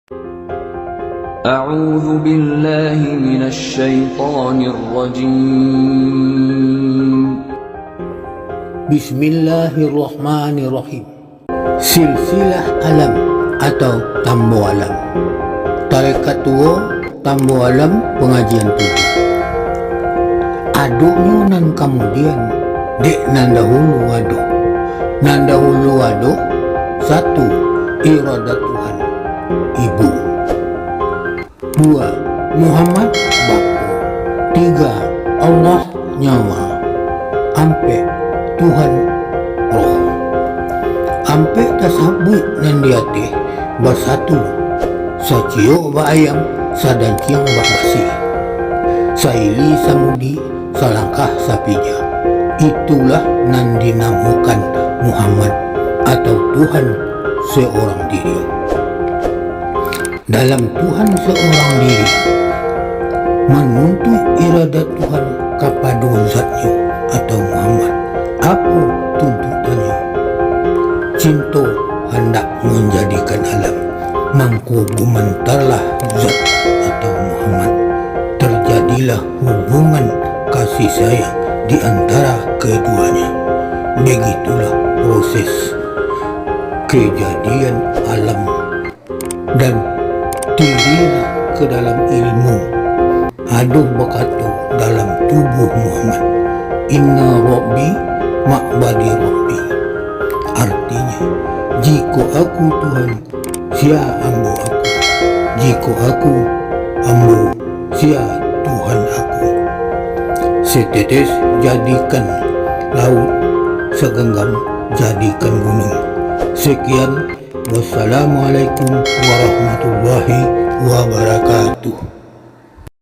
أعوذ بالله من الشيطان الرجيم. Bismillahirrahmanirrahim. Silsilah alam atau tambo alam. Tarekat tua tambo alam pengajian 7. Aduknya nan kemudian dek nan dahulu ado. Nan dahulu ado 1. Iradat Tuhan ibu. 2. Muhammad bako. 3. Allah nyawa. Ampe Tuhan roh. Ampe tasabut nan diate bersatu. Sacio ba ayam sadanciang ba basi. Saili samudi salangkah sapija. Itulah nan dinamakan Muhammad atau Tuhan seorang diri. Dalam Tuhan seorang diri menuntut iradat Tuhan kepada zatnya atau Muhammad. Apa tuntutannya? Cinta hendak menjadikan alam mangku gumentarlah zat atau Muhammad. Terjadilah hubungan kasih sayang di antara keduanya. Begitulah proses kejadian alam dan dirilah ke dalam ilmu. Aduh berkata dalam tubuh Muhammad, Inna Rabbi ma'badi Rabbi. Artinya, jika aku Tuhan, sia ambo aku. Jika aku ambo, sia Tuhan aku. Setetes jadikan laut, segenggam jadikan gunung. Sekian, wassalamualaikum warahmatullahi wabarakatuh.